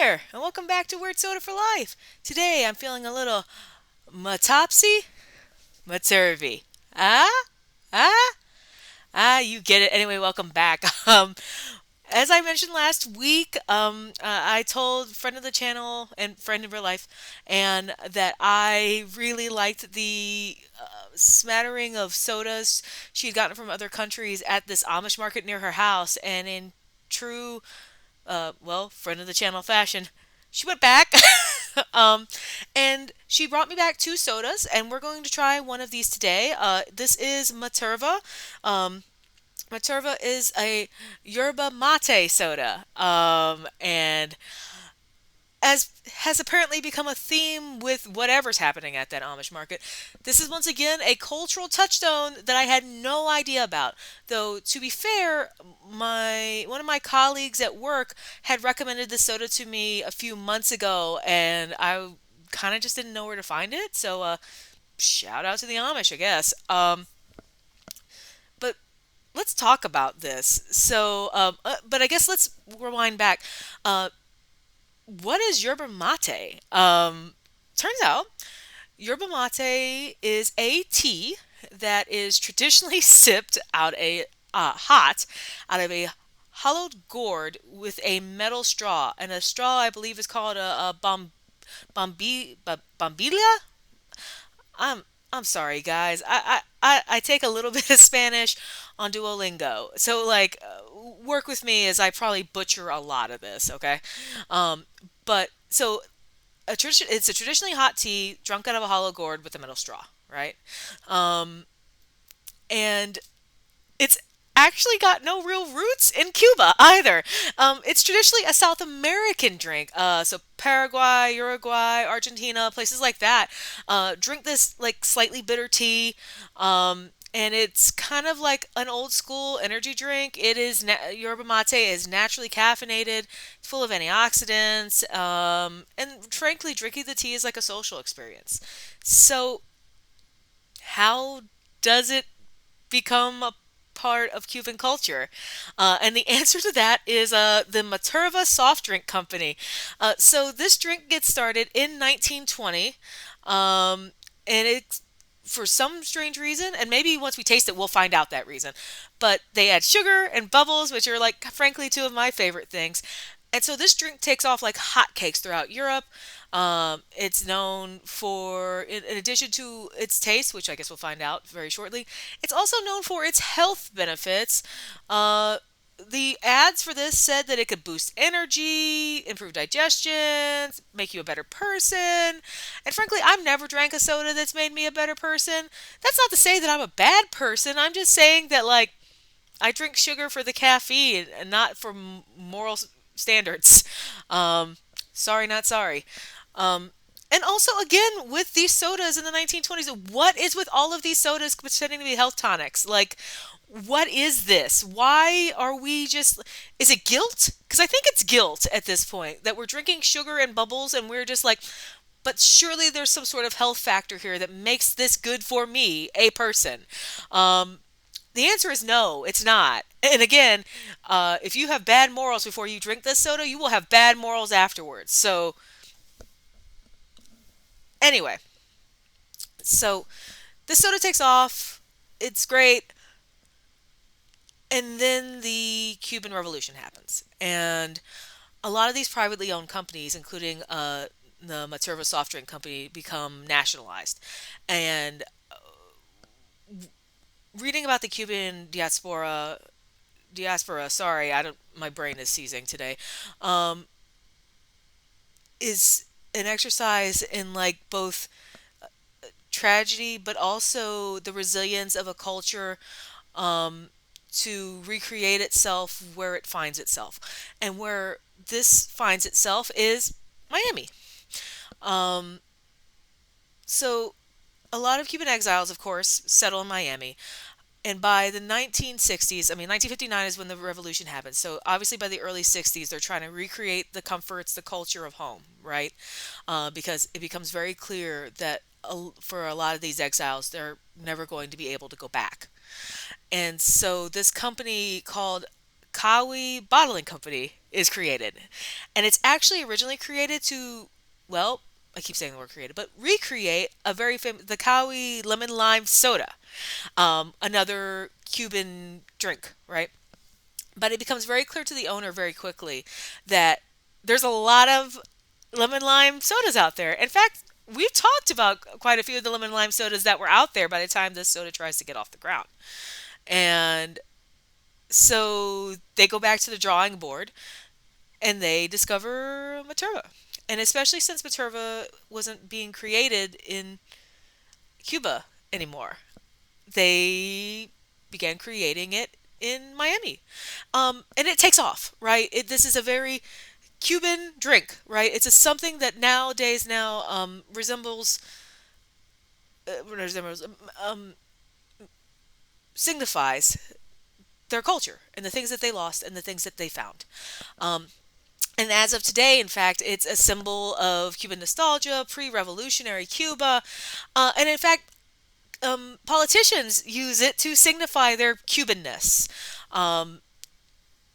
there, and welcome back to Weird Soda for Life. Today I'm feeling a little Matopsy-Matervi. Ah? Ah? You get it. Anyway, welcome back. As I mentioned last week, I told friend of the channel and friend in real life, and that I really liked the smattering of sodas she'd gotten from other countries at this Amish market near her house, and in true friend of the channel fashion, she went back. um, and she brought me back two sodas, and we're going to try one of these today. This is Materva. Um, Materva is a yerba mate soda, and as has apparently become a theme with whatever's happening at that Amish market. This is once again a cultural touchstone that I had no idea about. Though to be fair, my one of my colleagues at work had recommended this soda to me a few months ago, and I kind of just didn't know where to find it. So shout out to the Amish, I guess. But let's talk about this. But I guess let's rewind back. Uh, what is yerba mate? Turns out yerba mate is a tea that is traditionally sipped hot out of a hollowed gourd with a metal straw, and a straw I believe is called bombilla. I'm I'm sorry, guys. I take a little bit of Spanish on Duolingo, so work with me as I probably butcher a lot of this. Okay, um, but so it's a traditionally hot tea drunk out of a hollow gourd with a metal straw, right? Um, and it's actually got no real roots in Cuba either. It's traditionally a South American drink. So Paraguay, Uruguay, Argentina, places like that drink this like slightly bitter tea. And it's kind of like an old school energy drink. Yerba mate is naturally caffeinated. It's full of antioxidants. And frankly, drinking the tea is like a social experience. So how does it become a part of Cuban culture? And the answer to that is the Materva Soft Drink Company. So this drink gets started in 1920, and it's for some strange reason, and maybe once we taste it, we'll find out that reason. But they add sugar and bubbles, which are like, frankly, two of my favorite things. And so this drink takes off like hotcakes throughout Europe. It's known for, in addition to its taste, which I guess we'll find out very shortly, it's also known for its health benefits. Uh, the ads for this said that it could boost energy, improve digestion, make you a better person. And frankly, I've never drank a soda that's made me a better person. That's not to say that I'm a bad person. I'm just saying that, like, I drink sugar for the caffeine and not for moral standards. Um, Sorry, not sorry. Um, and also, again, with these sodas in the 1920s, what is with all of these sodas pretending to be health tonics? Like, what is this? Why are we just. Is it guilt? Because I think it's guilt at this point that we're drinking sugar and bubbles and we're just like, but surely there's some sort of health factor here that makes this good for me, a person. Um, the answer is no, it's not. And again, if you have bad morals before you drink this soda, you will have bad morals afterwards. So, anyway, so the soda takes off. It's great. And then the Cuban Revolution happens. And a lot of these privately owned companies, including the Materva Soft Drink Company, become nationalized. And reading about the Cuban diaspora, sorry, I don't, my brain is seizing today, um, is an exercise in like both tragedy but also the resilience of a culture um, to recreate itself where it finds itself. And where this finds itself is Miami. Um, so a lot of Cuban exiles, of course, settle in Miami. And by the 1960s, I mean, 1959 is when the revolution happened. So obviously by the early 60s, they're trying to recreate the comforts, the culture of home, right? Because it becomes very clear that for a lot of these exiles, they're never going to be able to go back. And so this company called Cawy Bottling Company is created. And it's actually originally created to, well, I keep saying the word created, but recreate a very famous, the Cawy lemon lime soda, another Cuban drink, right? But it becomes very clear to the owner very quickly that there's a lot of lemon lime sodas out there. In fact, we've talked about quite a few of the lemon lime sodas that were out there by the time this soda tries to get off the ground. And so they go back to the drawing board and they discover Materva. And especially since Materva wasn't being created in Cuba anymore, they began creating it in Miami. And it takes off, right? This is a very Cuban drink, right? It's a something that nowadays now resembles, signifies their culture and the things that they lost and the things that they found. Um, and as of today, in fact, it's a symbol of Cuban nostalgia, pre-revolutionary Cuba, and in fact, politicians use it to signify their Cubanness. Um,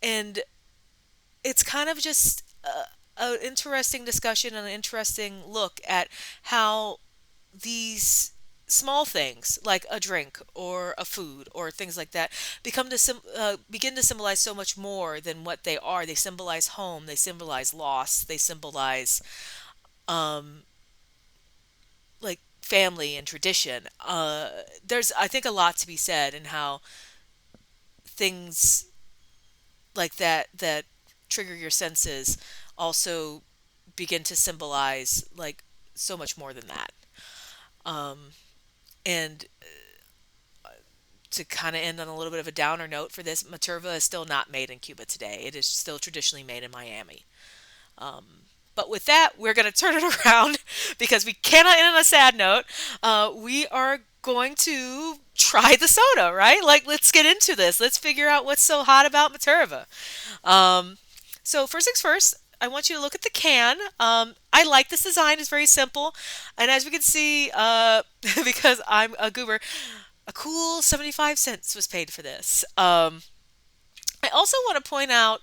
and it's kind of just an interesting discussion and an interesting look at how these small things like a drink or a food or things like that begin to symbolize so much more than what they are. They symbolize home, they symbolize loss, they symbolize um, like family and tradition. There's, I think, a lot to be said in how things like that trigger your senses also begin to symbolize like so much more than that. Um, and to kind of end on a little bit of a downer note for this, Materva is still not made in Cuba today. It is still traditionally made in Miami. Um, but with that, we're going to turn it around because we cannot end on a sad note. We are going to try the soda, right? Like, let's get into this. Let's figure out what's so hot about Materva. Um, so first things first, I want you to look at the can. I like this design. It's very simple. And as we can see, because I'm a goober, a cool 75 cents was paid for this. I also want to point out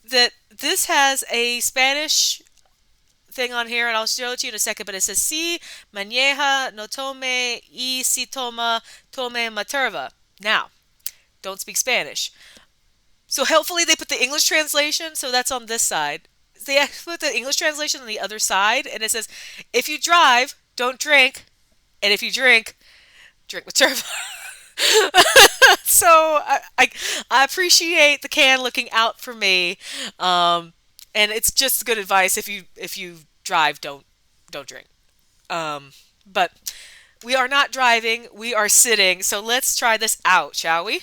that this has a Spanish thing on here, and I'll show it to you in a second, but it says, Si maneja no tome y si toma tome Materva. Now, don't speak Spanish. So helpfully they put the English translation, so that's on this side. They put the English translation on the other side, and it says, if you drive, don't drink, and if you drink, drink with turbo. So I appreciate the can looking out for me, and it's just good advice if you drive, don't drink. But we are not driving, we are sitting, so let's try this out, shall we?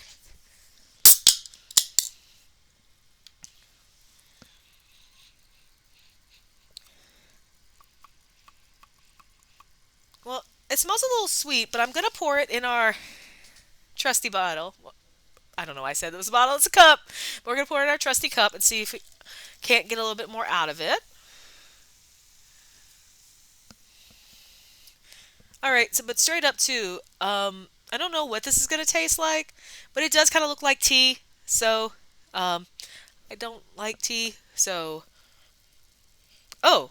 Well, it smells a little sweet, but I'm gonna pour it in our trusty bottle. Well, I don't know why I said it was a bottle, it's a cup. But we're gonna pour it in our trusty cup and see if we can't get a little bit more out of it. All right, so but straight up too, I don't know what this is gonna taste like, but it does kind of look like tea. So, um, I don't like tea. So, oh,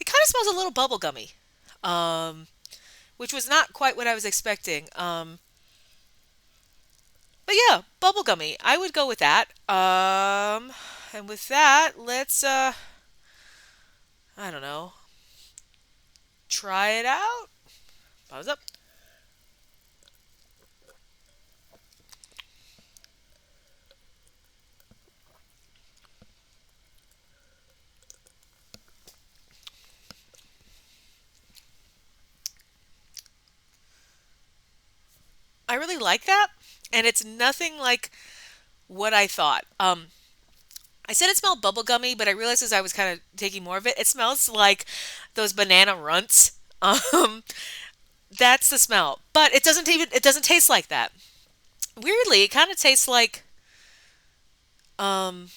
it kind of smells a little bubblegummy, um, which was not quite what I was expecting. But yeah, bubblegummy. I would go with that. And with that, let's I don't know, try it out. Pause up. I really like that, and it's nothing like what I thought. I said it smelled bubblegummy, but I realized as I was kind of taking more of it, it smells like those banana runts. Um, that's the smell, but it doesn't taste like that. Weirdly, it kind of tastes like um,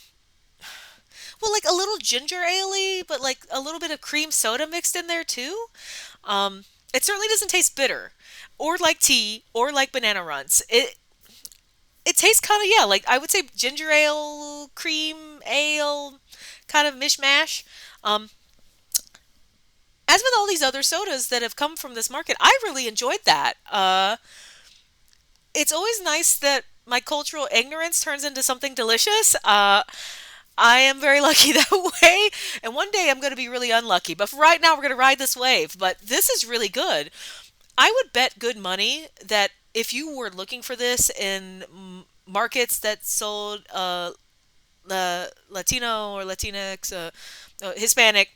well, like a little ginger ale, but like a little bit of cream soda mixed in there too. It certainly doesn't taste bitter. or like tea, or like banana runs. It tastes kind of, yeah, like I would say ginger ale, cream ale, kind of mishmash. Um, as with all these other sodas that have come from this market, I really enjoyed that. It's always nice that my cultural ignorance turns into something delicious. I am very lucky that way, and one day I'm going to be really unlucky. But for right now, we're going to ride this wave. But this is really good. I would bet good money that if you were looking for this in markets that sold Latino or Latinx, Hispanic,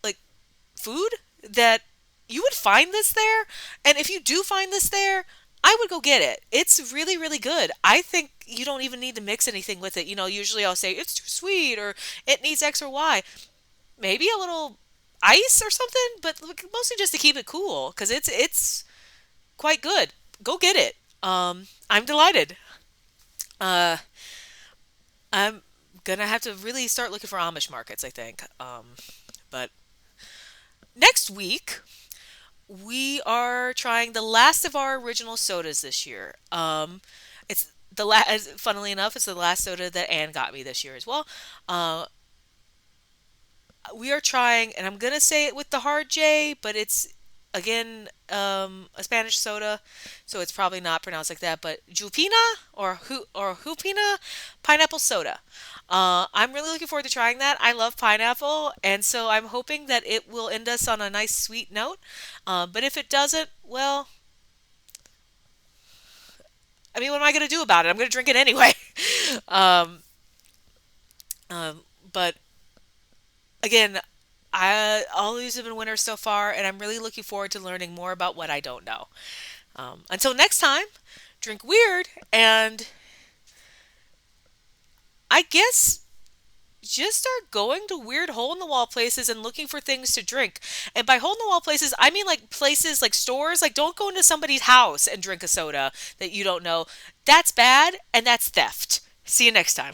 like food, that you would find this there. And if you do find this there, I would go get it. It's really, really good. I think you don't even need to mix anything with it. Usually I'll say it's too sweet or it needs X or Y. Maybe a little ice or something, but mostly just to keep it cool because it's quite good. Go get it. I'm delighted. Uh, I'm gonna have to really start looking for Amish markets, I think. But next week we are trying the last of our original sodas this year. It's the last. Funnily enough, it's the last soda that Anne got me this year as well. Uh, we are trying, and I'm gonna say it with the hard J, but it's again a Spanish soda, so it's probably not pronounced like that. But Jupina or Hupina pineapple soda. I'm really looking forward to trying that. I love pineapple, and so I'm hoping that it will end us on a nice sweet note. But if it doesn't, well, I mean, what am I going to do about it? I'm going to drink it anyway. um, but again, all these have been winners so far, and I'm really looking forward to learning more about what I don't know. Until next time, drink weird, and I guess just start going to weird hole in the wall places and looking for things to drink. And by hole in the wall places, I mean like places like stores. Like don't go into somebody's house and drink a soda that you don't know. That's bad and that's theft. See you next time.